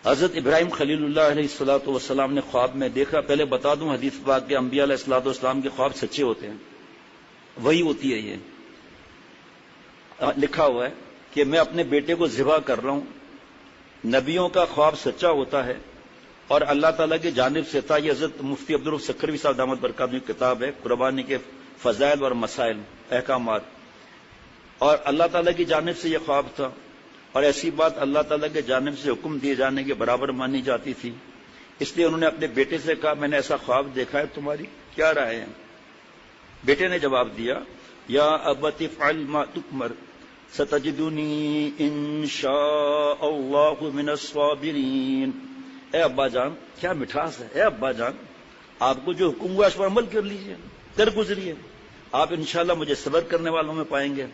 حضرت ابراہیم خلیل اللہ علیہ الصلوۃ والسلام نے خواب میں دیکھا. پہلے بتا دوں حدیث پاک کے انبیاء علیہ الصلوۃ والسلام کے خواب سچے ہوتے ہیں, وہی ہوتی ہے. یہ لکھا ہوا ہے کہ میں اپنے بیٹے کو ذبح کر رہا ہوں. نبیوں کا خواب سچا ہوتا ہے اور اللہ تعالیٰ کی جانب سے تھا. یہ حضرت مفتی عبدالرؤف سکھروی صاحب دامت برکاتہ کی کتاب ہے, قربانی کے فضائل اور مسائل احکامات, اور اللہ تعالیٰ کی جانب سے یہ خواب تھا. اور ایسی بات اللہ تعالیٰ کے جانب سے حکم دیے جانے کے برابر مانی جاتی تھی. اس لیے انہوں نے اپنے بیٹے سے کہا میں نے ایسا خواب دیکھا ہے, تمہاری کیا رائے ہے؟ بیٹے نے جواب دیا یا ابت افعل ما تؤمر ستجدنی انشاء اللہ من الصابرین. اے ابا جان, کیا مٹھاس ہے, اے ابا جان آپ کو جو حکم ہوا اس پر عمل کر لیجئے, درگزریے, آپ انشاءاللہ مجھے صبر کرنے والوں میں پائیں گے.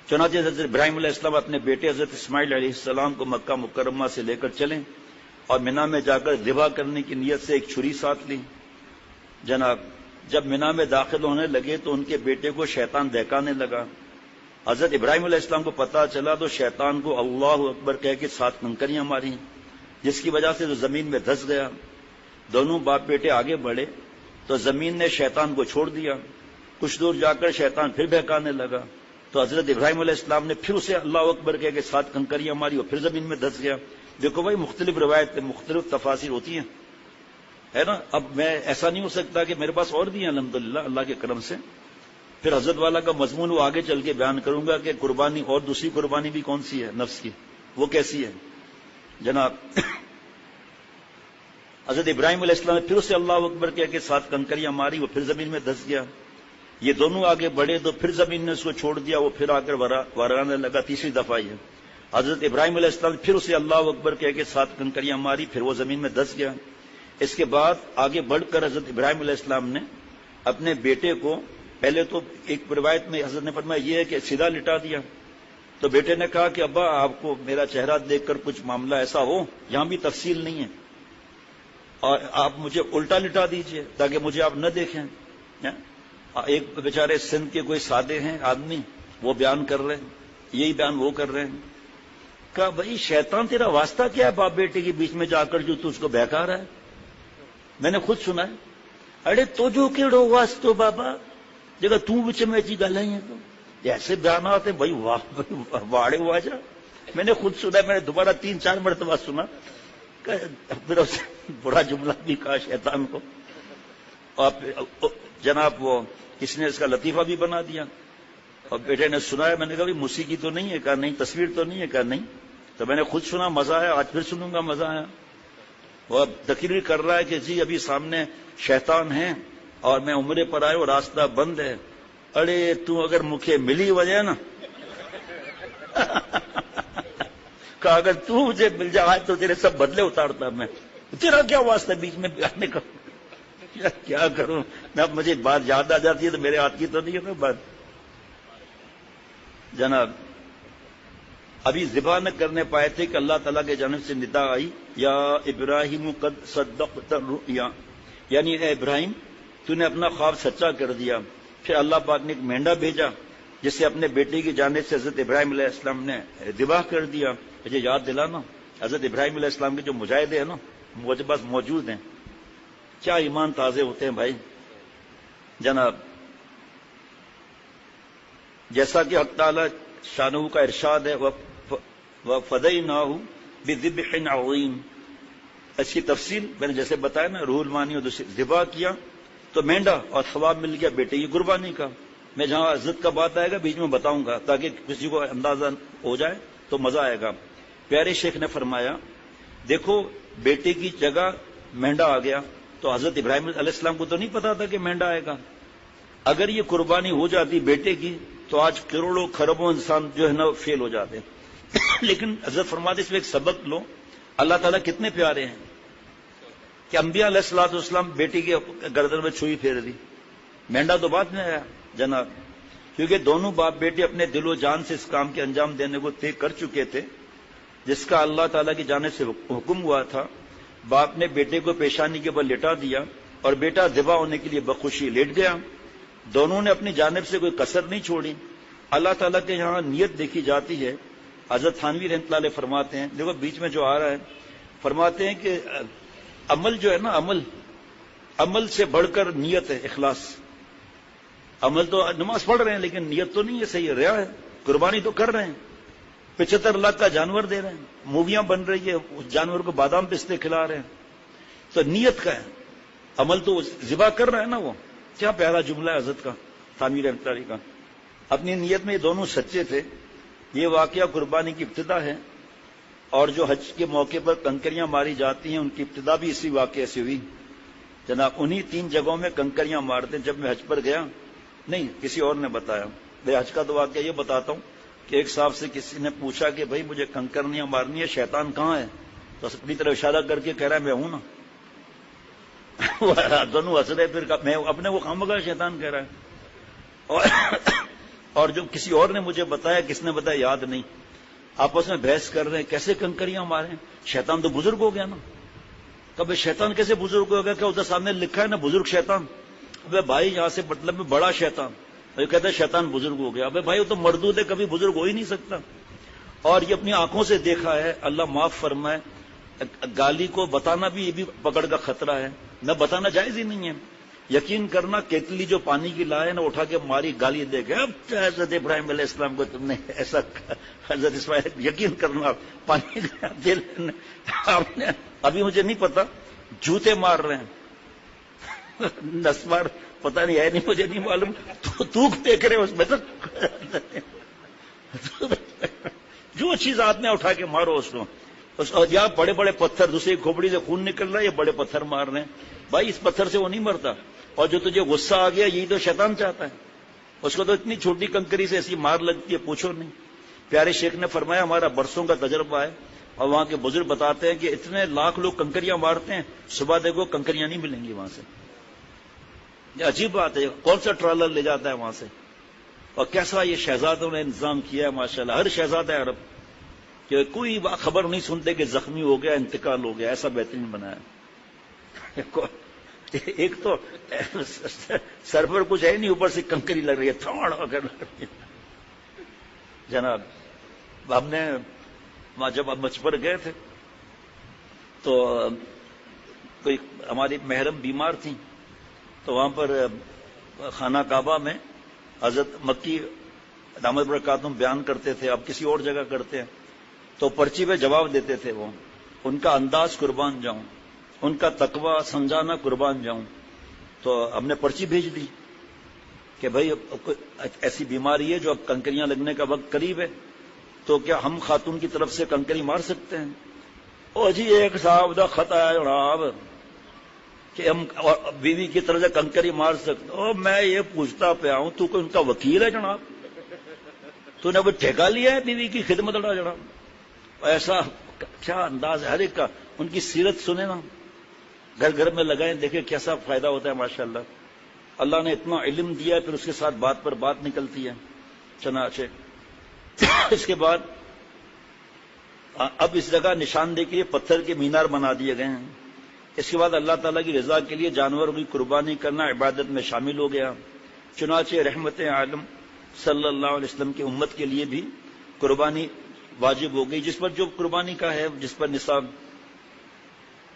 چنانچہ حضرت ابراہیم علیہ السلام اپنے بیٹے حضرت اسماعیل علیہ السلام کو مکہ مکرمہ سے لے کر چلیں اور منا میں جا کر ذبح کرنے کی نیت سے ایک چھری ساتھ لی. جناب جب منا میں داخل ہونے لگے تو ان کے بیٹے کو شیطان بہکانے لگا. حضرت ابراہیم علیہ السلام کو پتہ چلا تو شیطان کو اللہ اکبر کہہ کے 7 کنکریاں ماری, جس کی وجہ سے وہ زمین میں دھس گیا. دونوں باپ بیٹے آگے بڑھے تو زمین نے شیطان کو چھوڑ دیا. کچھ دور جا کر شیطان پھر بہکانے لگا تو حضرت ابراہیم علیہ السلام نے پھر اسے اللہ اکبر کہہ کے 7 کنکریاں ماری اور پھر زمین میں دھس گیا. دیکھو بھائی, مختلف روایتیں, مختلف تفاسیر ہوتی ہیں, ہے نا. اب میں ایسا نہیں ہو سکتا کہ میرے پاس اور بھی ہیں الحمدللہ اللہ کے کرم سے. پھر حضرت والا کا مضمون وہ آگے چل کے بیان کروں گا کہ قربانی اور دوسری قربانی بھی کون سی ہے نفس کی, وہ کیسی ہے. جناب حضرت ابراہیم علیہ السلام نے پھر اسے اللہ اکبر کہہ کے 7 کنکریاں ماری, وہ پھر زمین میں دھس گیا. یہ دونوں آگے بڑھے تو پھر زمین نے اس کو چھوڑ دیا, وہ پھر آ کر ورانے لگا. تیسری دفعہ یہ حضرت ابراہیم علیہ السلام نے پھر اسے اللہ اکبر کہہ کے 7 کنکریاں ماری, پھر وہ زمین میں دھس گیا. اس کے بعد آگے بڑھ کر حضرت ابراہیم علیہ السلام نے اپنے بیٹے کو, پہلے تو ایک روایت میں حضرت نے فرمایا یہ ہے کہ سیدھا لٹا دیا. تو بیٹے نے کہا کہ ابا آپ کو میرا چہرہ دیکھ کر کچھ معاملہ ایسا ہو, یہاں بھی تفصیل نہیں ہے, اور آپ مجھے الٹا لٹا دیجئے تاکہ مجھے آپ نہ دیکھیں. ایک بیچارے سندھ کے کوئی سادے ہیں آدمی, وہ بیان کر رہے ہیں, یہی بیان وہ کر رہے ہیں. کہا بھائی شیطان تیرا واسطہ کیا ہے باپ بیٹے کے بیچ میں جا کر جو تو اس کو بہکا رہا ہے؟ میں نے خود سنا ہے. اڑے تو جو کیڑو واسطو بابا جگہ تو بچ میں چی گلائی ہیں تو ایسے بیانات ہیں بھائی, واہ واڑے ہوا جا. میں نے خود سنا ہے, میں نے دوبارہ 3-4 مرتبہ سنا. پھر برا جملہ بھی کہا شیطان کو, اور جناب وہ کسی نے اس کا لطیفہ بھی بنا دیا. اور بیٹے نے سنا ہے, میں نے کہا بھائی موسیقی تو نہیں ہے, کہا نہیں. تصویر تو نہیں ہے, کہا نہیں. تو میں نے خود سنا, مزہ آیا, آج پھر سنوں گا, مزہ آیا. وہ اب تقریر کر رہا ہے کہ جی ابھی سامنے شیطان ہیں اور میں عمرے پر آئے اور راستہ بند ہے. ارے تو اگر مکھے ملی وجہ نا کہا اگر تو مجھے مل جائے تو تیرے سب بدلے اتارتا میں. تیرا کیا واسطہ بیچ میں بیانے کا, کیا کروں میں. اب مجھے بات یاد آ جاتی ہے تو میرے ہاتھ کی تو نہیں ہے نا بات. جناب ابھی ذبح نہ کرنے پائے تھے کہ اللہ تعالیٰ کے جانب سے ندا آئی, یا ابراہیم قد صدقت الرؤیا, یعنی اے ابراہیم تو نے اپنا خواب سچا کر دیا. پھر اللہ پاک نے ایک مینڈا بھیجا جسے اپنے بیٹے کی جانب سے حضرت ابراہیم علیہ السلام نے ذبح کر دیا. مجھے یاد دلانا, حضرت ابراہیم علیہ السلام کے جو مجاہدے ہیں نا مجھے پاس موجود ہیں, کیا ایمان تازے ہوتے ہیں بھائی. جناب جیسا کہ حق تعالی شانہ کا ارشاد ہے, وَفَدَيْنَاهُ بِذِبْحٍ عَظِيمٍ. اس کی تفصیل میں نے جیسے بتایا نا, روح المانی, اور ذبح کیا تو مینڈا اور ثواب مل گیا بیٹے کی قربانی کا. میں جہاں عزت کا بات آئے گا بیچ میں بتاؤں گا تاکہ کسی کو اندازہ ہو جائے تو مزہ آئے گا. پیارے شیخ نے فرمایا دیکھو بیٹے کی جگہ مینڈا آ گیا, تو حضرت ابراہیم علیہ السلام کو تو نہیں پتا تھا کہ مینڈا آئے گا. اگر یہ قربانی ہو جاتی بیٹے کی تو آج کروڑوں خربوں انسان جو ہے نا فیل ہو جاتے. لیکن حضرت فرماتے اس میں ایک سبق لو, اللہ تعالیٰ کتنے پیارے ہیں کہ انبیاء علیہ الصلوۃ والسلام بیٹی کے گردن میں چھری پھیر دی, مینڈا تو بعد میں آیا. جناب کیونکہ دونوں باپ بیٹے اپنے دل و جان سے اس کام کے انجام دینے کو طے کر چکے تھے جس کا اللہ تعالیٰ کی جانب سے حکم ہوا تھا. باپ نے بیٹے کو پیشانی کے بل لٹا دیا اور بیٹا ذبح ہونے کے لیے بخوشی لیٹ گیا. دونوں نے اپنی جانب سے کوئی کسر نہیں چھوڑی. اللہ تعالیٰ کے یہاں نیت دیکھی جاتی ہے. حضرت تھانوی رحمۃ اللہ علیہ فرماتے ہیں, دیکھو بیچ میں جو آ رہا ہے فرماتے ہیں کہ عمل جو ہے نا، عمل سے بڑھ کر نیت ہے، اخلاص۔ عمل تو نماز پڑھ رہے ہیں لیکن نیت تو نہیں ہے صحیح، ریا ہے۔ قربانی تو کر رہے ہیں، 75 لاکھ کا جانور دے رہے ہیں، موویاں بن رہی ہے، اس جانور کو بادام پستے کھلا رہے ہیں، تو نیت کا ہے۔ عمل تو ذبح کر رہا ہے نا وہ۔ کیا پیارا جملہ ہے حضرت کا، تعمیر رحمۃ اللہ علیہ کا۔ اپنی نیت میں یہ دونوں سچے تھے۔ یہ واقعہ قربانی کی ابتدا ہے، اور جو حج کے موقع پر کنکریاں ماری جاتی ہیں ان کی ابتدا بھی اسی واقعے سے ہوئی۔ جناب انہی 3 جگہوں میں کنکریاں مارتے۔ جب میں حج پر گیا، نہیں کسی اور نے بتایا، میں حج کا تو واقعہ یہ بتاتا ہوں کہ ایک صاحب سے کسی نے پوچھا کہ بھائی مجھے کنکریاں مارنی ہے، شیطان کہاں ہے؟ تو اپنی طرف اشارہ کر کے کہہ رہا ہے میں ہوں نا۔ دونوں ہنس رہے، پھر میں اپنے وہ خامخواہ شیطان کہہ رہا ہے۔ اور جو کسی اور نے مجھے بتایا، کس نے بتایا یاد نہیں، آپس میں بحث کر رہے ہیں کیسے کنکریاں ماریں، شیطان تو بزرگ ہو گیا نا۔ کبھی شیطان کیسے بزرگ ہو گیا؟ کیا ادھر سامنے لکھا ہے نا بزرگ شیطان؟ ابے بھائی یہاں سے مطلب میں بڑا شیطان، وہ کہتا ہے شیطان بزرگ ہو گیا۔ ابے بھائی وہ تو مردود ہے، کبھی بزرگ ہو ہی نہیں سکتا۔ اور یہ اپنی آنکھوں سے دیکھا ہے، اللہ معاف فرمائے۔ گالی کو بتانا بھی یہ بھی پکڑ کا خطرہ ہے، نہ بتانا جائز ہی نہیں ہے۔ یقین کرنا کیتلی جو پانی کی لائے نا اٹھا کے ماری، گالی دے گئے، اب حضرت ابراہیم علیہ السلام کو تم نے ایسا، حضرت اسماعیل، یقین کرنا پانی دل آپ نے، ابھی مجھے نہیں پتا، جوتے مار رہے ہیں، نسمار پتہ نہیں ہے، نہیں مجھے نہیں معلوم، تو دیکھ رہے اس میں تو جو چیز ہاتھ میں اٹھا کے مارو اس کو۔ یا بڑے بڑے پتھر، دوسری کھوپڑی سے خون نکل رہا ہے، یہ بڑے پتھر مار رہے ہیں۔ بھائی اس پتھر سے وہ نہیں مرتا، اور جو تجھے غصہ آ گیا یہی تو شیطان چاہتا ہے، اس کو تو اتنی چھوٹی کنکری سے ایسی مار لگتی ہے پوچھو نہیں۔ پیارے شیخ نے فرمایا ہمارا برسوں کا تجربہ ہے، اور وہاں کے بزرگ بتاتے ہیں کہ اتنے لاکھ لوگ کنکریاں مارتے ہیں، صبح دیکھو کنکریاں نہیں ملیں گی وہاں سے۔ یہ عجیب بات ہے، کون سا ٹرالر لے جاتا ہے وہاں سے؟ اور کیسا یہ شہزادوں نے انتظام کیا ہے ماشاءاللہ، ہر شہزادہ عرب کہ کوئی خبر نہیں سنتے کہ زخمی ہو گیا، انتقال ہو گیا، ایسا بہترین بنایا۔ ایک تو سر پر کچھ ہے نہیں، اوپر سے کنکری لگ رہی ہے، تھوڑا کر جناب۔ ہم نے وہاں جب ہم مجھ پر گئے تھے تو کوئی ہماری محرم بیمار تھیں، تو وہاں پر خانہ کعبہ میں حضرت مکی دامت برکاتہم بیان کرتے تھے، اب کسی اور جگہ کرتے ہیں، تو پرچی پہ جواب دیتے تھے وہ، ان کا انداز قربان جاؤں، ان کا تقوی سمجھانا قربان جاؤں۔ تو ہم نے پرچی بھیج دی کہ بھائی ایسی بیماری ہے جو اب کنکریاں لگنے کا وقت قریب ہے، تو کیا ہم خاتون کی طرف سے کنکری مار سکتے ہیں؟ او جی ایک صاحب دا خط آیا جناب کہ ہم بیوی کی طرف سے کنکری مار سکتے؟ او میں یہ پوچھتا پیا ہوں تو کوئی ان کا وکیل ہے جناب؟ تو نے وہ ٹھیکہ لیا ہے بیوی کی خدمت اڑا جناب؟ ایسا کیا انداز ہے ہر ایک کا۔ ان کی سیرت سنیں نا، گھر گھر میں لگائیں، دیکھیں کیسا فائدہ ہوتا ہے ماشاءاللہ۔ اللہ نے اتنا علم دیا ہے، پھر اس کے ساتھ بات پر بات نکلتی ہے۔ چنانچہ اس کے بعد اب اس جگہ نشاندہی کے لیے پتھر کے مینار بنا دیے گئے ہیں۔ اس کے بعد اللہ تعالیٰ کی رضا کے لیے جانوروں کی قربانی کرنا عبادت میں شامل ہو گیا۔ چنانچہ رحمت عالم صلی اللہ علیہ وسلم کی امت کے لیے بھی قربانی واجب ہو گئی، جس پر جو قربانی کا ہے، جس پر نصاب،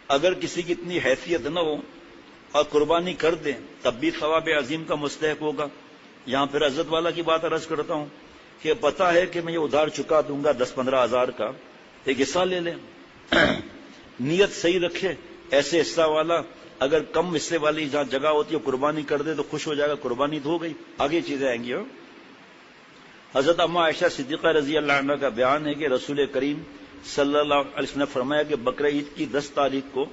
اگر کسی کی اتنی حیثیت نہ ہو اور قربانی کر دیں تب بھی ثواب عظیم کا مستحق ہوگا۔ یہاں پھر عزت والا کی بات عرض کرتا ہوں کہ پتہ ہے کہ میں یہ ادھار چکا دوں گا 10-15 ہزار کا، ایک حصہ لے لیں، نیت صحیح رکھے، ایسے حصہ والا، اگر کم حصے والی جہاں جگہ ہوتی ہے قربانی کر دے تو خوش ہو جائے گا، قربانی تو ہو گئی، آگے چیزیں آئیں گی۔ حضرت اما عائشہ صدیقہ رضی اللہ عنہ کا بیان ہے کہ رسول کریم صلی اللہ علیہ وسلم نے فرمایا کہ بقرہ عید کی 10 تاریخ کو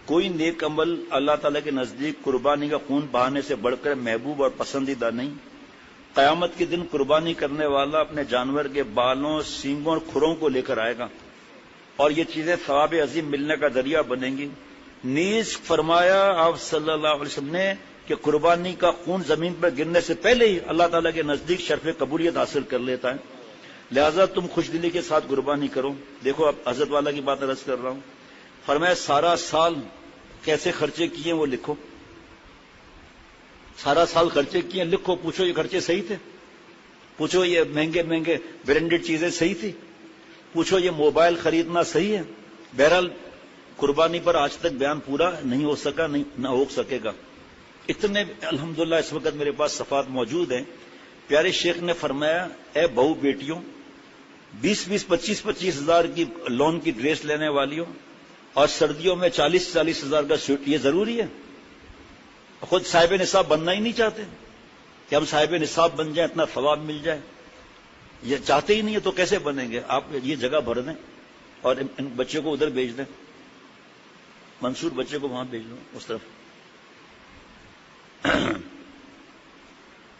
کوئی نیک عمل اللہ تعالیٰ کے نزدیک قربانی کا خون بہانے سے بڑھ کر محبوب اور پسندیدہ نہیں۔ قیامت کے دن قربانی کرنے والا اپنے جانور کے بالوں، سینگوں اور کھروں کو لے کر آئے گا، اور یہ چیزیں ثواب عظیم ملنے کا ذریعہ بنیں گی۔ نیز فرمایا آپ صلی اللہ علیہ وسلم نے کہ قربانی کا خون زمین پر گرنے سے پہلے ہی اللہ تعالیٰ کے نزدیک شرف قبولیت حاصل کر لیتا ہے، لہذا تم خوش دلی کے ساتھ قربانی کرو۔ دیکھو اب حضرت والا کی بات عرض کر رہا ہوں، فرمایا سارا سال کیسے خرچے کیے وہ لکھو، سارا سال خرچے کیے لکھو، پوچھو یہ خرچے صحیح تھے، پوچھو یہ مہنگے برانڈڈ چیزیں صحیح تھی، پوچھو یہ موبائل خریدنا صحیح ہے۔ بہرحال قربانی پر آج تک بیان پورا نہیں ہو سکا، نہ ہو سکے گا. اتنے الحمدللہ اس وقت میرے پاس صفحات موجود ہیں. پیارے شیخ نے فرمایا، اے بہو بیٹیوں، 20 25 ہزار کی لون کی ڈریس لینے والیوں اور سردیوں میں 40 ہزار کا سوٹ، یہ ضروری ہے؟ خود صاحب نصاب بننا ہی نہیں چاہتے کہ ہم صاحب نصاب بن جائیں، اتنا ثواب مل جائے. یہ چاہتے ہی نہیں ہے تو کیسے بنیں گے؟ آپ یہ جگہ بھر دیں اور ان بچوں کو ادھر بھیج دیں، منصور بچے کو وہاں بھیج دو اس طرف.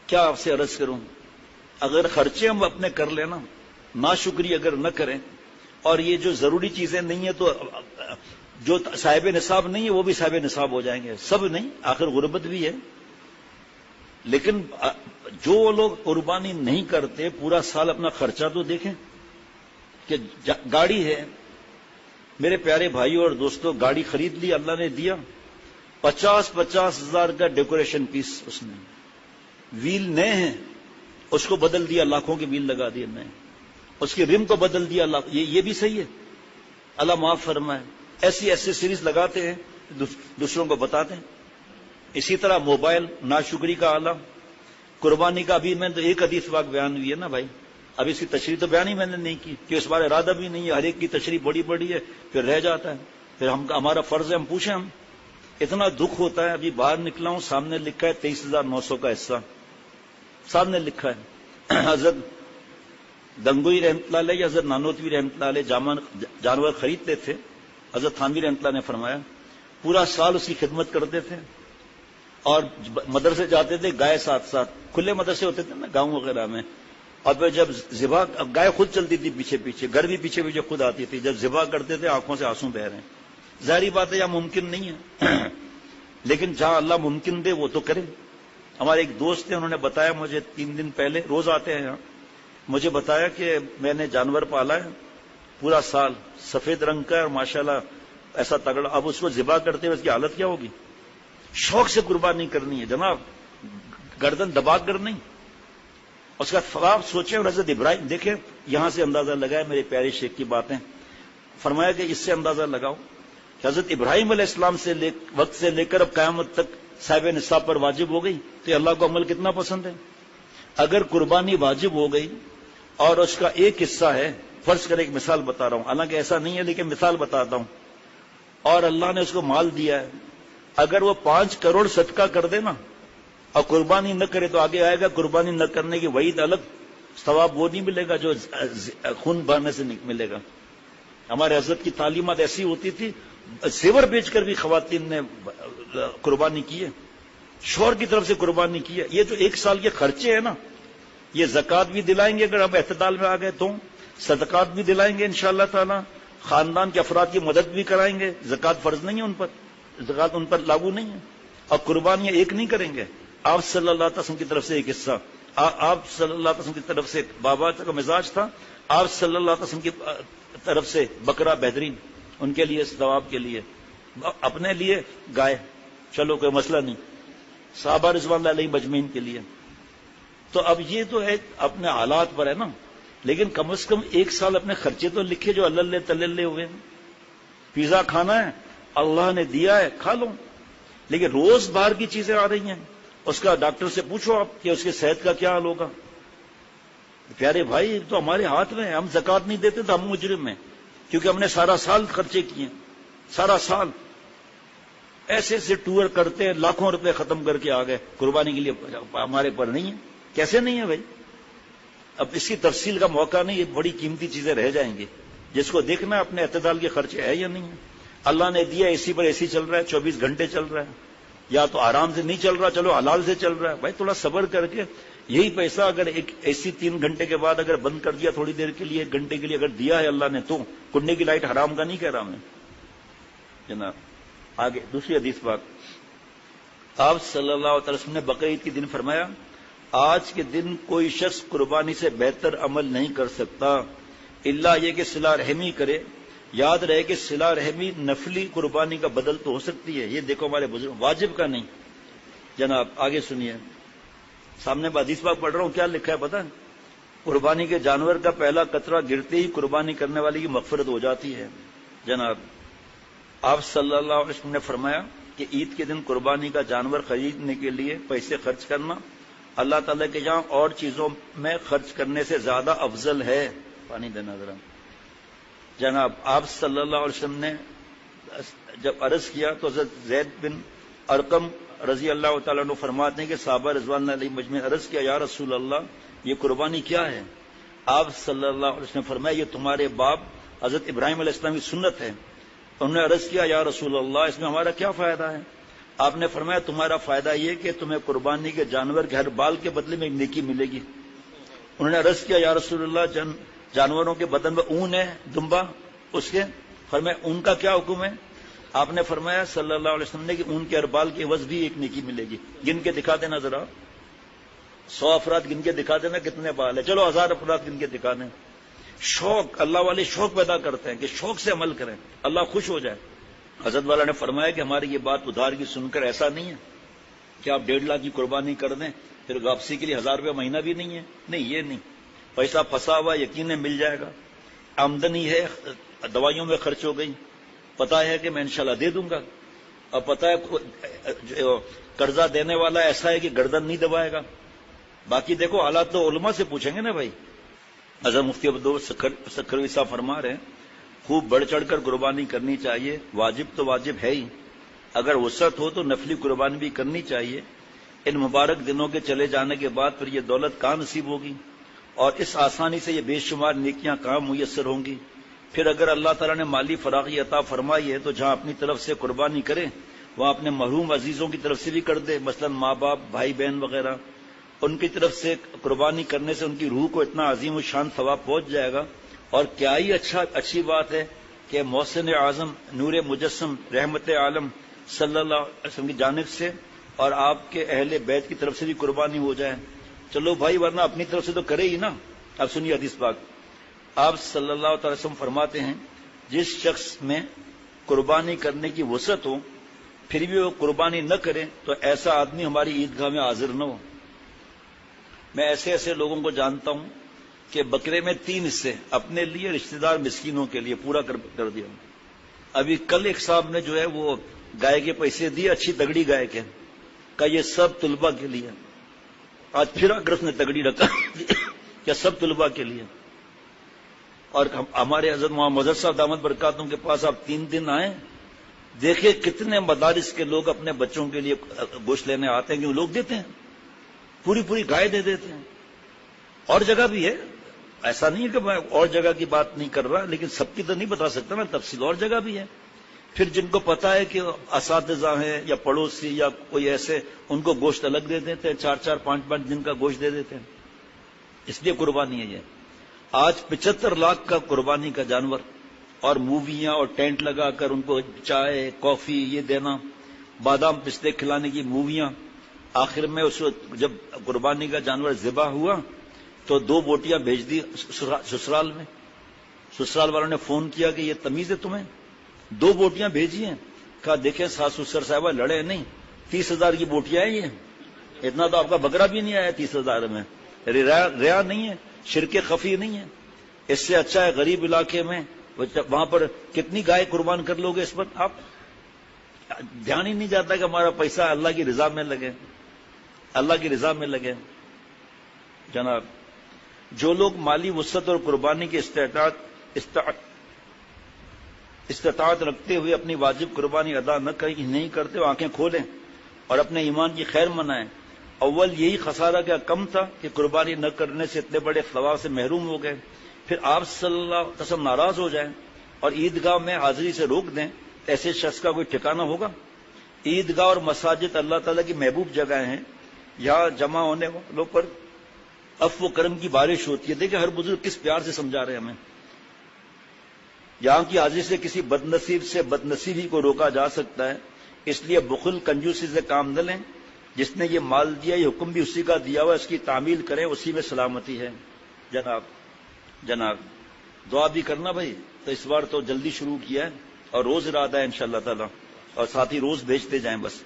کیا آپ سے عرض کروں، اگر خرچے ہم اپنے کر لینا، ناشکری اگر نہ کریں، اور یہ جو ضروری چیزیں نہیں ہیں تو جو صاحب نصاب نہیں ہے وہ بھی صاحب نصاب ہو جائیں گے. سب نہیں، آخر غربت بھی ہے. لیکن جو لوگ قربانی نہیں کرتے، پورا سال اپنا خرچہ تو دیکھیں. کہ گاڑی ہے میرے پیارے بھائیوں اور دوستوں، گاڑی خرید لی، اللہ نے دیا، 50 ہزار کا ڈیکوریشن پیس اس میں، ویل نئے ہیں، اس کو بدل دیا، لاکھوں کے ویل لگا دیے نئے، اس کے رم کو بدل دیا، یہ بھی صحیح ہے؟ اللہ معاف فرمائے. ایسی ایسیسریز لگاتے ہیں، دوسروں کو بتاتے ہیں. اسی طرح موبائل، ناشکری کا آلہ. قربانی کا ابھی میں تو ایک حدیث واقع بیان ہوئی ہے نا بھائی، اب اس کی تشریح تو بیان ہی میں نے نہیں کی کہ اس بار ارادہ بھی نہیں ہے. ہر ایک کی تشریح بڑی بڑی ہے، پھر رہ جاتا ہے. پھر ہمارا فرض ہے ہم پوچھیں. ہم اتنا دکھ ہوتا ہے. ابھی باہر نکلا ہوں، سامنے لکھا ہے 23,900 کا حصہ، سامنے لکھا ہے. حضرت گنگوئی رحمۃ اللہ علیہ، حضرت نانوتوی رحمۃ اللہ علیہ جانور خریدتے تھے. حضرت تھانوی رحمۃ اللہ نے فرمایا پورا سال اس کی خدمت کرتے تھے اور مدرسے جاتے تھے، گائے ساتھ ساتھ، کھلے مدرسے ہوتے تھے نا گاؤں وغیرہ میں. اور پھر جب ذبح، اب گائے خود چلتی تھی پیچھے پیچھے، گھر بھی پیچھے پیچھے خود آتی تھی. جب ذبح کرتے تھے آنکھوں سے آنسو بہ رہے ہیں. ظاہری بات ہے یہ ممکن نہیں ہے، لیکن جہاں اللہ ممکن دے وہ تو کرے. ہمارے ایک دوست ہیں، انہوں نے بتایا مجھے 3 دن پہلے، روز آتے ہیں یہاں، مجھے بتایا کہ میں نے جانور پالا ہے پورا سال، سفید رنگ کا ہے اور ماشاءاللہ ایسا تگڑا. اب اس کو ذبح کرتے ہوئے اس کی حالت کیا ہوگی؟ شوق سے قربانی کرنی ہے جناب، گردن دبا کر نہیں. اس کا ثواب سوچیں. اور حضرت ابراہیم دیکھیں، یہاں سے اندازہ لگائے، میرے پیارے شیخ کی باتیں فرمایا کہ اس سے اندازہ لگاؤ کہ حضرت ابراہیم علیہ السلام سے وقت سے لے کر اب قیامت تک صاحب نصاب پر واجب ہو گئی تو اللہ کو عمل کتنا پسند ہے. اگر قربانی واجب ہو گئی اور اس کا ایک حصہ ہے، فرض کرے ایک مثال بتا رہا ہوں، حالانکہ ایسا نہیں ہے لیکن مثال بتاتا ہوں، اور اللہ نے اس کو مال دیا ہے، اگر وہ 5 کروڑ صدقہ کر دے نا اور قربانی نہ کرے تو آگے آئے گا قربانی نہ کرنے کی وعید الگ، ثواب وہ نہیں ملے گا جو خون بہانے سے ملے گا. ہمارے حضرت کی تعلیمات ایسی ہوتی تھی، زیور بیچ کر بھی خواتین نے قربانی کی ہے، شوہر کی طرف سے قربانی کی ہے. یہ جو 1 سال کے خرچے ہیں نا، یہ زکوٰۃ بھی دلائیں گے اگر اب اعتدال میں آ گئے تو، صدقات بھی دلائیں گے انشاءاللہ تعالی، خاندان کے افراد کی مدد بھی کرائیں گے. زکوٰۃ فرض نہیں ہے ان پر، زکوٰۃ ان پر لاگو نہیں ہے. اور قربانیاں ایک نہیں کریں گے. آپ صلی اللہ علیہ وسلم کی طرف سے ایک حصہ، آپ صلی اللہ علیہ وسلم کی طرف سے بابا کا مزاج تھا، آپ صلی اللہ علیہ وسلم کی طرف سے بکرا بہترین، ان کے لیے ثواب کے لیے، اپنے لیے گائے، چلو کوئی مسئلہ نہیں، صحابہ رضوان اللہ علیہ مجمعین کے لیے. تو اب یہ تو ہے اپنے حالات پر ہے نا، لیکن کم از کم 1 سال اپنے خرچے تو لکھے جو اللہ تللے ہوئے ہیں. پیزا کھانا ہے، اللہ نے دیا ہے، کھا لو. لیکن روز باہر کی چیزیں آ رہی ہیں، اس کا ڈاکٹر سے پوچھو آپ کہ اس کی صحت کا کیا حال ہوگا. پیارے بھائی تو ہمارے ہاتھ میں، ہم زکوٰۃ نہیں دیتے تو ہم مجرم ہیں، کیونکہ ہم نے سارا سال خرچے کیے، سارا سال ایسے ایسے ٹور کرتے ہیں، لاکھوں روپے ختم کر کے آ گئے، قربانی کے لیے ہمارے پر نہیں ہے. کیسے نہیں ہے بھائی؟ اب اس کی تفصیل کا موقع نہیں، یہ بڑی قیمتی چیزیں رہ جائیں گی. جس کو دیکھنا اپنے اعتدال کے خرچے ہے یا نہیں ہے. اللہ نے دیا اے سی پر اے سی چل رہا ہے، 24 گھنٹے چل رہا ہے، یا تو آرام سے نہیں چل رہا، چلو حلال سے چل رہا ہے. بھائی تھوڑا صبر کر کے یہی پیسہ اگر ایک اے سی 3 گھنٹے کے بعد اگر بند کر دیا تھوڑی دیر کے لیے، 1 گھنٹے کے لیے اگر دیا ہے اللہ نے، تو کنڈے کی لائٹ حرام کا نہیں کہہ رہا میں جناب. آگے دوسری حدیث بات، آپ صلی اللہ علیہ وسلم نے بقرعید کے دن فرمایا آج کے دن کوئی شخص قربانی سے بہتر عمل نہیں کر سکتا الا یہ کہ صلہ رحمی کرے. یاد رہے کہ صلہ رحمی نفلی قربانی کا بدل تو ہو سکتی ہے، یہ دیکھو ہمارے بزرگ، واجب کا نہیں جناب. آگے سنیے، سامنے حدیث پاک پڑھ رہا ہوں، کیا لکھا ہے پتہ ہے؟ قربانی کے جانور کا پہلا قطرہ گرتے ہی قربانی کرنے والے کی مغفرت ہو جاتی ہے جناب. آپ صلی اللہ علیہ وسلم نے فرمایا کہ عید کے دن قربانی کا جانور خریدنے کے لیے پیسے خرچ کرنا اللہ تعالیٰ کے یہاں اور چیزوں میں خرچ کرنے سے زیادہ افضل ہے. پانی دینا ذرا. جناب آپ صلی اللہ علیہ وسلم نے جب عرض کیا تو حضرت زید بن ارقم رضی اللہ تعالیٰ عنہ فرماتے ہیں کہ صحابہ رضوان اللہ علیہ مجمع عرض کیا یا رسول اللہ یہ قربانی کیا ہے؟ آپ صلی اللہ علیہ وسلم نے فرمایا یہ تمہارے باپ حضرت ابراہیم علیہ السلام کی سنت ہے. انہوں نے عرض کیا یا رسول اللہ اس میں ہمارا کیا فائدہ ہے؟ آپ نے فرمایا تمہارا فائدہ یہ کہ تمہیں قربانی کے جانور کے ہر بال کے بدلے میں ایک نیکی ملے گی. انہوں نے عرض کیا یا رسول اللہ جانوروں کے بدن میں اون ہے دمبا اس کے، فرمایا اون کا کیا حکم ہے؟ آپ نے فرمایا صلی اللہ علیہ وسلم نے کہ اون کے ہر بال کے عوض بھی ایک نیکی ملے گی. گن کے دکھا دینا ذرا، 100 افراد گن کے دکھا دینا کتنے بال ہے. چلو 1000 افراد گن کے دکھا دیں. شوق، اللہ والے شوق پیدا کرتے ہیں کہ شوق سے عمل کریں، اللہ خوش ہو جائے. حضرت والا نے فرمایا کہ ہماری یہ بات ادھار کی سن کر ایسا نہیں ہے کہ آپ 1.5 لاکھ کی قربانی کر دیں پھر واپسی کے لیے 1000 روپے مہینہ بھی نہیں ہے. نہیں، یہ نہیں. پیسہ پھنسا ہوا یقیناً مل جائے گا. آمدنی ہے، دوائیوں میں خرچ ہو گئی، پتا ہے کہ میں انشاءاللہ دے دوں گا، اور پتا ہے قرضہ دینے والا ایسا ہے کہ گردن نہیں دبائے گا. باقی دیکھو حالات تو علماء سے پوچھیں گے نا بھائی. حضرت مفتی عبداللہ سکھروی صاحب فرما رہے ہیں خوب بڑھ چڑھ کر قربانی کرنی چاہیے. واجب تو واجب ہے ہی، اگر وسعت ہو تو نفلی قربانی بھی کرنی چاہیے. ان مبارک دنوں کے چلے جانے کے بعد پھر یہ دولت کہاں نصیب ہوگی اور اس آسانی سے یہ بے شمار نیکیاں کہاں میسر ہوں گی. پھر اگر اللہ تعالیٰ نے مالی فراغی عطا فرمائی ہے تو جہاں اپنی طرف سے قربانی کرے وہاں اپنے محروم عزیزوں کی طرف سے بھی کر دے. مثلا ماں باپ، بھائی بہن وغیرہ، ان کی طرف سے قربانی کرنے سے ان کی روح کو اتنا عظیم و شان ثواب پہنچ جائے گا. اور کیا ہی اچھی بات ہے کہ محسن اعظم نور مجسم رحمت عالم صلی اللہ علیہ وسلم کی جانب سے اور آپ کے اہل بیت کی طرف سے بھی قربانی ہو جائے. چلو بھائی، ورنہ اپنی طرف سے تو کرے ہی نا. اب سنیے حدیث پاک. آپ صلی اللہ تعالی وسلم فرماتے ہیں جس شخص میں قربانی کرنے کی وسعت ہو پھر بھی وہ قربانی نہ کرے تو ایسا آدمی ہماری عیدگاہ میں حاضر نہ ہو. میں ایسے لوگوں کو جانتا ہوں کہ بکرے میں 3 حصے اپنے لیے، رشتہ دار مسکینوں کے لیے پورا کر دیا. ابھی کل ایک صاحب نے جو ہے وہ گائے کے پیسے دیے، اچھی تگڑی گائے کے، کہ یہ سب طلباء کے لیے. آج پھر اگر اس نے تگڑی رکھا کہ سب طلباء کے لیے. اور ہمارے حضرت محمد صاحب دامت برکاتوں کے پاس آپ 3 دن آئے، دیکھیں کتنے مدارس کے لوگ اپنے بچوں کے لیے گوشت لینے آتے ہیں کہ وہ لوگ دیتے ہیں، پوری گائے دے دیتے ہیں. اور جگہ بھی ہے، ایسا نہیں ہے کہ میں اور جگہ کی بات نہیں کر رہا، لیکن سب کی تو نہیں بتا سکتا میں تفصیل. اور جگہ بھی ہے. پھر جن کو پتا ہے کہ اساتذہ ہیں یا پڑوسی یا کوئی ایسے، ان کو گوشت الگ دے دیتے ہیں، 4-4 5-5 دن کا گوشت دے دیتے ہیں. اس لیے قربانی ہے یہ. آج 75 لاکھ کا قربانی کا جانور، اور موویاں اور ٹینٹ لگا کر ان کو چائے کافی یہ دینا، بادام پستے کھلانے کی موویاں. آخر میں اس جب قربانی کا جانور ذبح ہوا تو 2 بوٹیاں بھیج دی سسرال میں. سسرال والوں نے فون کیا کہ یہ تمیز ہے تمہیں، 2 بوٹیاں بھیجی ہیں. کہا دیکھیں ساس سسر صاحبہ لڑے نہیں، 30,000 کی بوٹیاں ہیں یہ، اتنا تو آپ کا بکرا بھی نہیں آیا 30,000 میں. ریا نہیں ہے، شرک خفی نہیں ہے. اس سے اچھا ہے غریب علاقے میں وہاں پر کتنی گائے قربان کر لو گے. اس پر آپ دھیان ہی نہیں جاتا کہ ہمارا پیسہ اللہ کی رضا میں لگے، اللہ کی رضا میں لگے. جناب جو لوگ مالی وسعت اور قربانی کی استطاعت رکھتے ہوئے اپنی واجب قربانی ادا نہیں کرتے، وہ آنکھیں کھولیں اور اپنے ایمان کی خیر منائیں. اول یہی خسارہ کیا کم تھا کہ قربانی نہ کرنے سے اتنے بڑے ثواب سے محروم ہو گئے. پھر آپ صلی اللہ علیہ وسلم ناراض ہو جائیں اور عیدگاہ میں حاضری سے روک دیں، ایسے شخص کا کوئی ٹھکانہ ہوگا؟ عیدگاہ اور مساجد اللہ تعالیٰ کی محبوب جگہیں ہیں، یہاں جمع ہونے والوں پر عفو و کرم کی بارش ہوتی ہے. دیکھیں ہر بزرگ کس پیار سے سمجھا رہے ہیں ہمیں. یہاں کی حاضری سے کسی بدنصیب سے بدنصیبی کو روکا جا سکتا ہے. اس لیے بخل کنجوسی سے کام نہ لیں. جس نے یہ مال دیا یہ حکم بھی اسی کا دیا ہوا، اس کی تعمیل کریں، اسی میں سلامتی ہے. جناب دعا بھی کرنا بھائی. تو اس بار تو جلدی شروع کیا ہے اور روز ارادہ ہے انشاءاللہ تعالی، اور ساتھ ہی روز بھیجتے جائیں بس.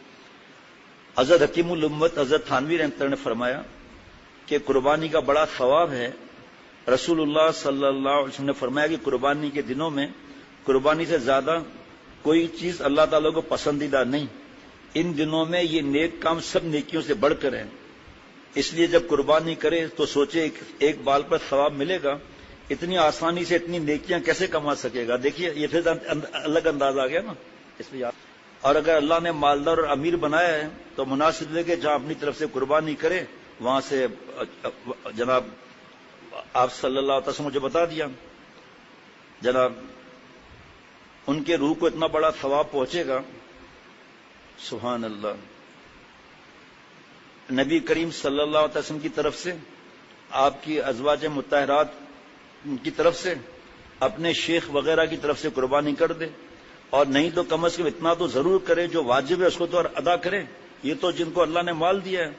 حضرت حکیم الامت حضرت تھانوی رحمۃ اللہ نے فرمایا کہ قربانی کا بڑا ثواب ہے. رسول اللہ صلی اللہ علیہ وسلم نے فرمایا کہ قربانی کے دنوں میں قربانی سے زیادہ کوئی چیز اللہ تعالیٰ کو پسندیدہ نہیں. ان دنوں میں یہ نیک کام سب نیکیوں سے بڑھ کر ہیں. اس لیے جب قربانی کرے تو سوچے ایک بال پر ثواب ملے گا، اتنی آسانی سے اتنی نیکیاں کیسے کما سکے گا. دیکھیے یہ پھر الگ انداز آ گیا نا اس میں. اور اگر اللہ نے مالدار اور امیر بنایا ہے تو مناسب ہے کہ جہاں اپنی طرف سے قربانی کرے وہاں سے جناب آپ صلی اللہ علیہ وسلم مجھے بتا دیا جناب ان کے روح کو اتنا بڑا ثواب پہنچے گا. سبحان اللہ. نبی کریم صلی اللہ علیہ وسلم کی طرف سے آپ کی ازواج مطہرات کی طرف سے اپنے شیخ وغیرہ کی طرف سے قربانی کر دے، اور نہیں تو کم از کم اتنا تو ضرور کرے جو واجب ہے اس کو تو ادا کرے. یہ تو جن کو اللہ نے مال دیا ہے،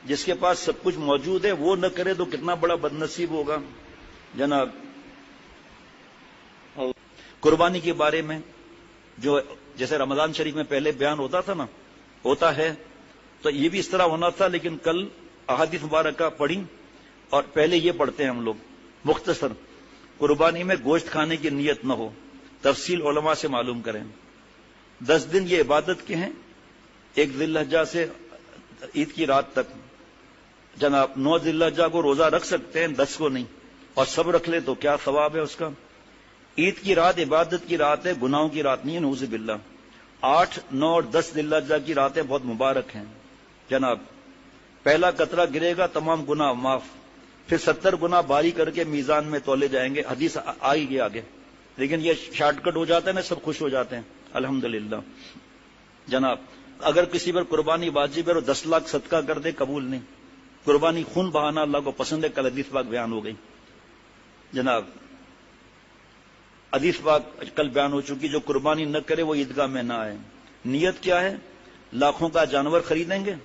جس کے پاس سب کچھ موجود ہے، وہ نہ کرے تو کتنا بڑا بد نصیب ہوگا جناب. قربانی کے بارے میں جو جیسے رمضان شریف میں پہلے بیان ہوتا تھا نا، ہوتا ہے، تو یہ بھی اس طرح ہونا تھا، لیکن کل احادیث مبارکہ پڑھی اور پہلے یہ پڑھتے ہیں ہم لوگ مختصر. قربانی میں گوشت کھانے کی نیت نہ ہو، تفصیل علماء سے معلوم کریں. 10 دن یہ عبادت کے ہیں، 1 ذی الحجہ سے عید کی رات تک. جناب 9 ذی الحجہ کو روزہ رکھ سکتے ہیں، 10 کو نہیں، اور سب رکھ لے تو کیا ثواب ہے اس کا. عید کی رات عبادت کی رات ہے، گناہوں کی رات نہیں ہے، نعوذ باللہ. 8، 9 اور 10 ذی الحجہ کی راتیں بہت مبارک ہیں جناب. پہلا قطرہ گرے گا تمام گناہ معاف، پھر 70 گنا باری کر کے میزان میں تولے جائیں گے. حدیث آئی گئی آگے، لیکن یہ شارٹ کٹ ہو جاتا ہے نا، سب خوش ہو جاتے ہیں الحمدللہ جناب. اگر کسی پر قربانی واجب ہے اور 10 لاکھ صدقہ کر دے قبول نہیں. قربانی خون بہانا اللہ کو پسند ہے، کل حدیث پاک بیان ہو گئی جناب. حدیث پاک کل بیان ہو چکی، جو قربانی نہ کرے وہ عیدگاہ میں نہ آئے. نیت کیا ہے؟ لاکھوں کا جانور خریدیں گے،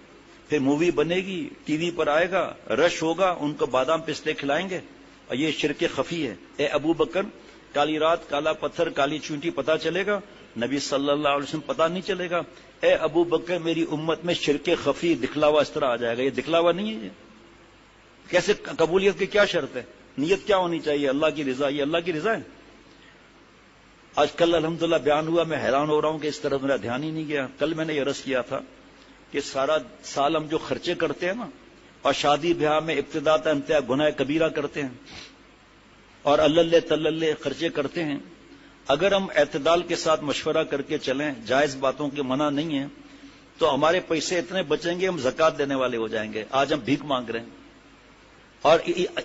پھر مووی بنے گی، ٹی وی پر آئے گا، رش ہوگا، ان کو بادام پستے کھلائیں گے، اور یہ شرک خفی ہے. اے ابو بکر، کالی رات کالا پتھر کالی چونٹی پتہ چلے گا، نبی صلی اللہ علیہ وسلم پتہ نہیں چلے گا. اے ابو بکر، میری امت میں شرک خفی دکھلاوا اس طرح آ جائے گا. یہ دکھلاوا نہیں ہے. کیسے قبولیت کی کیا شرط ہے؟ نیت کیا ہونی چاہیے؟ اللہ کی رضا. یہ اللہ کی رضا ہے. آج کل الحمدللہ بیان ہوا، میں حیران ہو رہا ہوں کہ اس طرف میرا دھیان ہی نہیں گیا. کل میں نے یہ عرض کیا تھا کہ سارا سال ہم جو خرچے کرتے ہیں نا، اور شادی بیاہ میں ابتدا تا انتہا گناہ کبیرہ کرتے ہیں اور اللہ تللے خرچے کرتے ہیں. اگر ہم اعتدال کے ساتھ مشورہ کر کے چلیں، جائز باتوں کے منع نہیں ہے، تو ہمارے پیسے اتنے بچیں گے ہم زکوٰۃ دینے والے ہو جائیں گے. آج ہم بھیک مانگ رہے ہیں، اور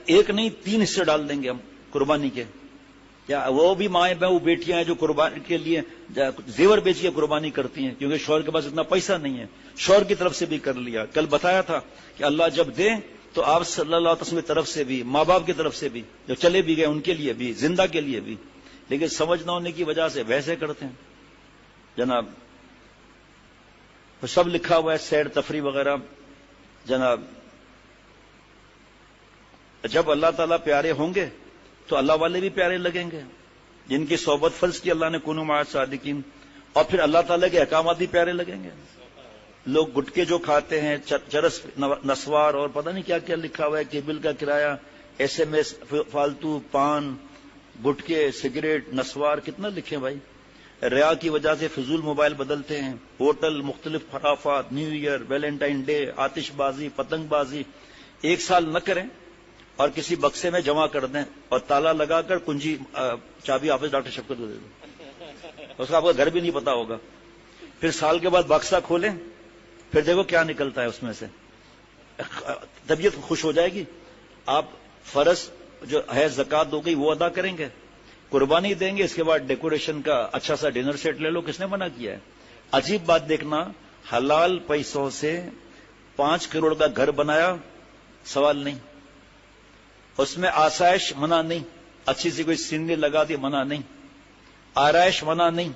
1 نہیں 3 حصے ڈال دیں گے ہم قربانی کے. یا وہ بھی مائیں بہو بیٹیاں ہیں جو قربانی کے لیے زیور بیچ کے قربانی کرتی ہیں، کیونکہ شوہر کے پاس اتنا پیسہ نہیں ہے. شوہر کی طرف سے بھی کر لیا. کل بتایا تھا کہ اللہ جب دے تو آپ صلی اللہ علیہ وسلم کی طرف سے بھی، ماں باپ کی طرف سے بھی، جو چلے بھی گئے ان کے لیے بھی، زندہ کے لیے بھی. لیکن سمجھ نہ ہونے کی وجہ سے ویسے کرتے ہیں جناب. سب لکھا ہوا ہے، سیر تفریح وغیرہ جناب. جب اللہ تعالیٰ پیارے ہوں گے تو اللہ والے بھی پیارے لگیں گے، جن کی صحبت فرض کی اللہ نے کنو مع الصادقین. اور پھر اللہ تعالیٰ کے احکامات بھی پیارے لگیں گے. لوگ گٹکے جو کھاتے ہیں، چرس نسوار اور پتہ نہیں کیا کیا لکھا ہوا ہے، کیبل کا کرایہ، SMS، فالتو پان، گٹکے، سگریٹ، نسوار، کتنا لکھیں بھائی. ریا کی وجہ سے فضول موبائل بدلتے ہیں، ہوٹل، مختلف خرافات، نیو ایئر، ویلنٹائن ڈے، آتش بازی، پتنگ بازی. 1 سال نہ کریں اور کسی بکسے میں جمع کر دیں اور تالا لگا کر کنجی چابی آفس ڈاکٹر شفقت کو دے دیں، اس کا آپ کو گھر بھی نہیں پتا ہوگا. پھر سال کے بعد بکسا کھولیں، پھر دیکھو کیا نکلتا ہے اس میں سے. طبیعت خوش ہو جائے گی. آپ فرض جو ہے زکوٰۃ ہو گئی وہ ادا کریں گے، قربانی دیں گے، اس کے بعد ڈیکوریشن کا اچھا سا ڈنر سیٹ لے لو. کس نے منع کیا ہے؟ عجیب بات دیکھنا، حلال پیسوں سے 5 کروڑ کا گھر بنایا، سوال نہیں. اس میں آسائش منع نہیں، اچھی سی کوئی سینری لگا دی منع نہیں، آرائش منع نہیں،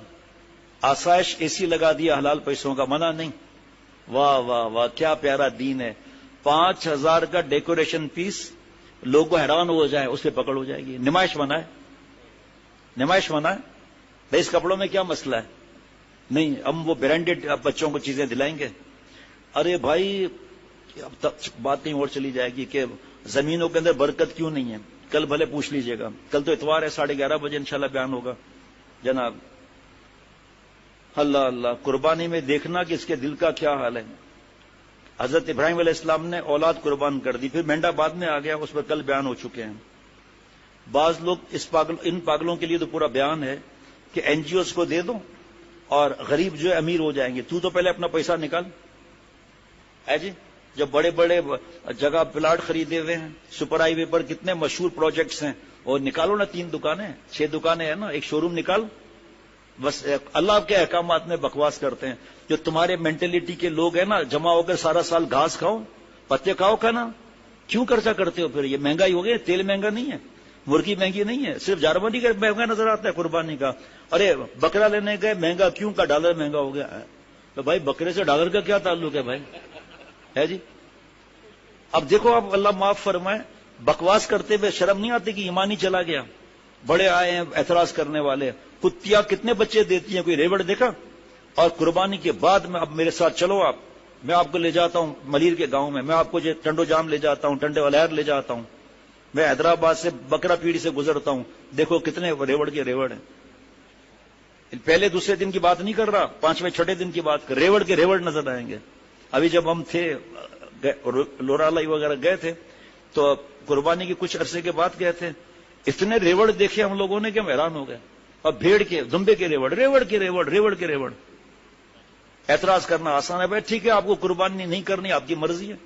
آسائش AC لگا دیا حلال پیسوں کا منع نہیں. واہ واہ واہ، کیا پیارا دین ہے. 5000 کا ڈیکوریشن پیس، لوگ حیران ہو جائیں، اس پہ پکڑ ہو جائے گی. نمائش منع ہے، نمائش منع ہے. بھائی اس کپڑوں میں کیا مسئلہ ہے؟ نہیں، ہم وہ برانڈیڈ بچوں کو چیزیں دلائیں گے. ارے بھائی اب بات کہیں اور چلی جائے گی کہ زمینوں کے اندر برکت کیوں نہیں ہے. کل بھلے پوچھ لیجئے گا، کل تو اتوار ہے، 11:30 بجے انشاءاللہ بیان ہوگا جناب. اللہ اللہ، قربانی میں دیکھنا کہ اس کے دل کا کیا حال ہے۔ حضرت ابراہیم علیہ السلام نے اولاد قربان کر دی، پھر مینڈا بعد میں آ گیا، اس پر کل بیان ہو چکے ہیں۔ بعض لوگ ان پاگلوں کے لیے تو پورا بیان ہے کہ این جی اوز کو دے دو اور غریب جو ہے امیر ہو جائیں گے۔ تو پہلے اپنا پیسہ نکال ہے جی، جب بڑے بڑے جگہ پلاٹ خریدے ہوئے ہیں، سپر ہائی وے پر کتنے مشہور پروجیکٹس ہیں، اور نکالو نا 3 دکانیں 6 دکانیں ہیں نا، ایک شو روم نکال۔ بس اللہ کے احکامات میں بکواس کرتے ہیں۔ جو تمہارے مینٹلٹی کے لوگ ہیں نا، جمع ہو کر سارا سال گھاس کھاؤ، پتے کھاؤ، کھانا کیوں خرچہ کرتے ہو؟ پھر یہ مہنگائی ہو گئی، تیل مہنگا نہیں ہے، مرغی مہنگی نہیں ہے، صرف جارمنی کا مہنگا نظر آتا ہے قربانی کا۔ ارے بکرا لینے گئے، مہنگا کیوں؟ کا ڈالر مہنگا ہو گیا۔ تو بھائی بکرے سے ڈالر کا کیا تعلق ہے بھائی؟ ہے جی، اب دیکھو، اب اللہ معاف فرمائے، بکواس کرتے ہوئے شرم نہیں آتی کہ ایمان ہی چلا گیا؟ بڑے آئے ہیں اعتراض کرنے والے، کتیا کتنے بچے دیتی ہیں، کوئی ریوڑ دیکھا؟ اور قربانی کے بعد میں اب میرے ساتھ چلو، میں آپ کو لے جاتا ہوں ملیر کے گاؤں میں آپ کو ٹنڈو جام لے جاتا ہوں، ٹنڈے والیر لے جاتا ہوں، میں حیدرآباد سے بکرا پیڑی سے گزرتا ہوں، دیکھو کتنے ریوڑ کے ریوڑ ہیں۔ پہلے دوسرے دن کی بات نہیں کر رہا، 5ویں 6 دن کی بات کر، ریوڑ کے ریوڑ نظر آئیں گے۔ ابھی جب ہم تھے لورالائی وغیرہ گئے تھے تو قربانی کے کچھ عرصے کے بعد گئے تھے، اتنے ریوڑ دیکھے ہم لوگوں نے کہ ہم حیران ہو گئے۔ اور بھیڑ کے، دمبے کے ریوڑ، ریوڑ کے ریوڑ، ریوڑ کے ریوڑ۔ اعتراض کرنا آسان ہے، بھائی ٹھیک ہے، آپ کو قربانی نہیں کرنی، آپ کی مرضی ہے،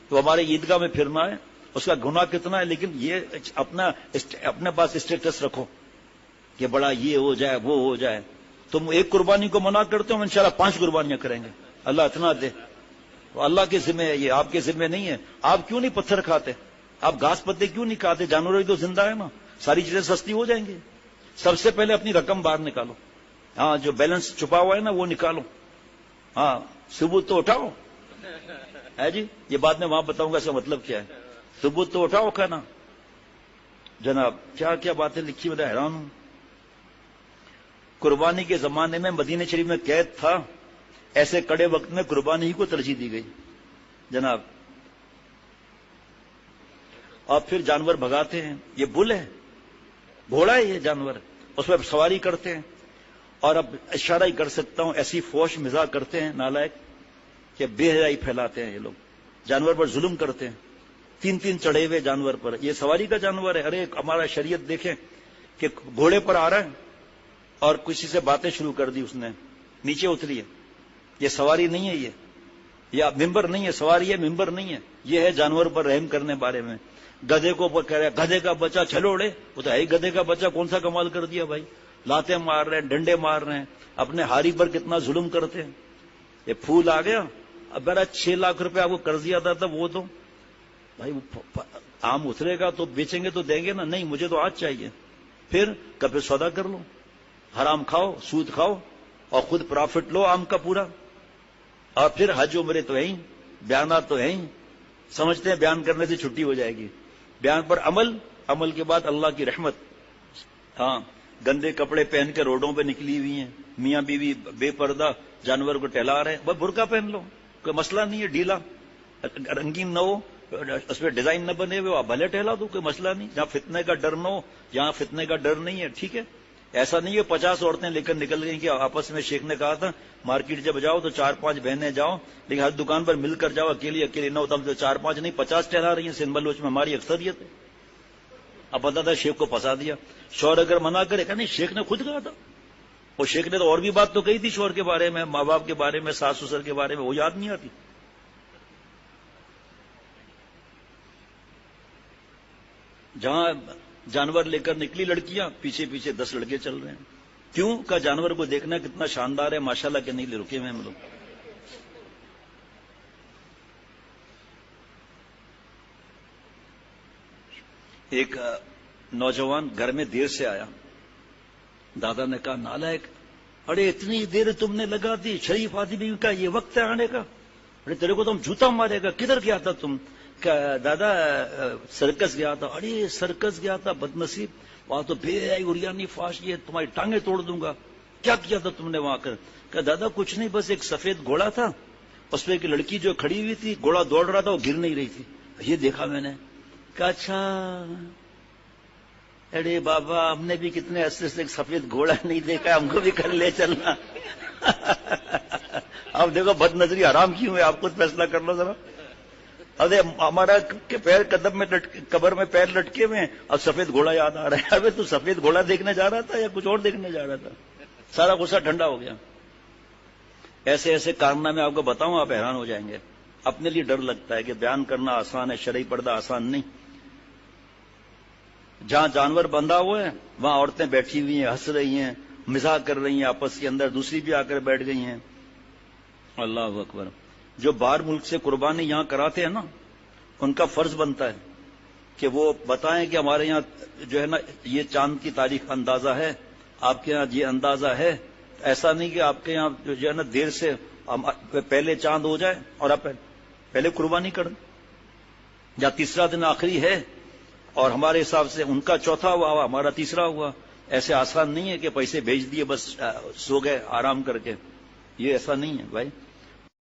تو ہمارے عیدگاہ میں پھرنا ہے، اس کا گناہ کتنا ہے، لیکن یہ اپنے پاس اسٹیٹس رکھو کہ بڑا یہ ہو جائے وہ ہو جائے۔ تم ایک قربانی کو منع کرتے ہو، ہم انشاءاللہ 5 قربانیاں کریں گے، اللہ اتنا دے۔ تو اللہ کے ذمہ ہے یہ، آپ کے ذمہ نہیں ہے۔ آپ کیوں نہیں پتھر کھاتے؟ آپ گھاس پتے کیوں نہیں کھاتے؟ جانور ہی تو زندہ ہے نا، ساری چیزیں سستی ہو جائیں گی۔ سب سے پہلے اپنی رقم باہر نکالو، ہاں جو بیلنس چھپا ہوا ہے نا وہ نکالو، ہاں ثبوت تو اٹھاؤ، ہے جی، یہ بات میں وہاں بتاؤں گا اس کا مطلب کیا ہے، ثبوت تو اٹھاؤ کھانا۔ جناب کیا کیا باتیں لکھی، میں حیران ہوں۔ قربانی کے زمانے میں مدینہ شریف میں قید تھا، ایسے کڑے وقت میں قربانی ہی کو ترجیح دی گئی جناب۔ اور پھر جانور بھگاتے ہیں، یہ بل ہے، گھوڑا ہے، یہ جانور، اس پر سواری کرتے ہیں۔ اور اب اشارہ ہی کر سکتا ہوں، ایسی فوش مزاح کرتے ہیں نالائق کہ بے حیائی پھیلاتے ہیں یہ لوگ، جانور پر ظلم کرتے ہیں، 3 چڑھے ہوئے جانور پر۔ یہ سواری کا جانور ہے؟ ارے ہمارا شریعت دیکھیں کہ گھوڑے پر آ رہا ہے اور کسی سے باتیں شروع کر دی اس نے، نیچے اتری ہے، یہ سواری نہیں ہے، یہ ممبر نہیں ہے، سواری ہے ممبر نہیں ہے، یہ ہے جانور پر رحم کرنے بارے میں۔ گدھے کو کہہ رہے گدھے کا بچہ چھلوڑے، وہ تو ہے ہی گدھے کا بچہ، کون سا کمال کر دیا بھائی؟ لاتے مار رہے ہیں، ڈنڈے مار رہے ہیں، اپنے ہاری پر کتنا ظلم کرتے ہیں۔ یہ پھول آ گیا، اب میرا 6 لاکھ روپے آپ کو قرض دیا تھا وہ دو، بھائی آم اترے گا تو بیچیں گے تو دیں گے نا، نہیں مجھے تو آج چاہیے۔ پھر کبھی سودا کر لو، حرام کھاؤ، سود کھاؤ اور خود پرافٹ لو آم کا پورا۔ اور پھر حج عمرے تو ہے ہی، بیانات تو ہیں ہی، سمجھتے ہیں بیان کرنے سے چھٹی ہو جائے گی، بیان پر عمل، عمل کے بعد اللہ کی رحمت۔ ہاں گندے کپڑے پہن کے روڈوں پہ نکلی ہوئی ہیں، میاں بیوی بے پردہ جانور کو ٹہلا رہے ہیں، بس برقع پہن لو، کوئی مسئلہ نہیں ہے، ڈھیلا رنگین نہ ہو، اس پہ ڈیزائن نہ بنے ہوئے، آپ بھلے ٹہلا دو، کوئی مسئلہ نہیں، جہاں فتنے کا ڈر نہ ہو، جہاں فتنے کا ڈر نہیں ہے، ٹھیک ہے۔ ایسا نہیں ہے 50 عورتیں لے کر نکل گئی کہ آپس میں شیخ نے کہا تھا مارکیٹ جب جاؤ تو 4-5 بہنیں جاؤ، لیکن ہر دکان پر مل کر جاؤ، اکیلی اکیلی نہ ہوتا، تو 4-5 نہیں 50 ٹہلا رہی ہیں، سندھ بلوچ میں ہماری اکثریت ہے۔ اب پتا تھا شیخ کو پھنسا دیا، شوہر اگر منع کرے کہ نہیں شیخ نے خود کہا تھا، اور شیخ نے تو اور بھی بات تو کہی تھی شوہر کے بارے میں، ماں باپ کے بارے میں، ساس سسر کے بارے میں، وہ یاد نہیں آتی۔ جہاں جانور لے کر نکلی لڑکیاں، پیچھے پیچھے 10 لڑکے چل رہے ہیں، کیوں؟ کا جانور کو دیکھنا کتنا شاندار ہے، ماشاءاللہ کہ نہیں رکے ہوئے ہم لوگ۔ ایک نوجوان گھر میں دیر سے آیا، دادا نے کہا نالائق، ارے اتنی دیر تم نے لگا دی، شریف آدمی کا یہ وقت ہے آنے کا، ارے تیرے کو تو ہم جوتا مارے گا، کدھر گیا تھا تم؟ دادا سرکس گیا تھا۔ ارے سرکس گیا تھا، بدنصیب، وہاں تو بے حیائی اریانی فاش، یہ تمہاری ٹانگیں توڑ دوں گا، کیا کیا تھا تم نے وہاں کر؟ کہ دادا کچھ نہیں، بس ایک سفید گھوڑا تھا، اس پہ ایک لڑکی جو کھڑی ہوئی تھی، گھوڑا دوڑ رہا تھا، وہ گر نہیں رہی تھی، یہ دیکھا میں نے۔ کہا اچھا، ارے بابا ہم نے بھی کتنے عرصے سے ایک سفید گھوڑا نہیں دیکھا، ہم کو بھی کر لے چلنا۔ اب دیکھو بد نظری حرام کیوں ہے، آپ خود فیصلہ کر لو ذرا. ارے ہمارا پیر قدم میں قبر میں پیر لٹکے ہوئے ہیں، اب سفید گھوڑا یاد آ رہا ہے. ابے تو سفید گھوڑا دیکھنے جا رہا تھا یا کچھ اور دیکھنے جا رہا تھا؟ سارا غصہ ٹھنڈا ہو گیا. ایسے ایسے کارنامے آپ کو بتاؤں آپ حیران ہو جائیں گے. اپنے لیے ڈر لگتا ہے کہ بیان کرنا آسان ہے، شرعی پردہ آسان نہیں. جہاں جانور بندھا ہوا ہے وہاں عورتیں بیٹھی ہوئی ہیں، ہنس رہی ہیں، مزاح کر رہی ہیں آپس کے اندر، دوسری بھی آ کر بیٹھ گئی ہیں. اللہ اکبر. جو باہر ملک سے قربانی یہاں کراتے ہیں نا، ان کا فرض بنتا ہے کہ وہ بتائیں کہ ہمارے یہاں جو ہے نا یہ چاند کی تاریخ اندازہ ہے، آپ کے یہاں یہ اندازہ ہے. ایسا نہیں کہ آپ کے یہاں جو ہے نا دیر سے پہلے چاند ہو جائے اور آپ پہلے قربانی کر دیں، یا تیسرا دن آخری ہے اور ہمارے حساب سے ان کا چوتھا ہوا ہمارا تیسرا ہوا. ایسے آسان نہیں ہے کہ پیسے بھیج دیے بس سو گئے آرام کر کے. یہ ایسا نہیں ہے بھائی.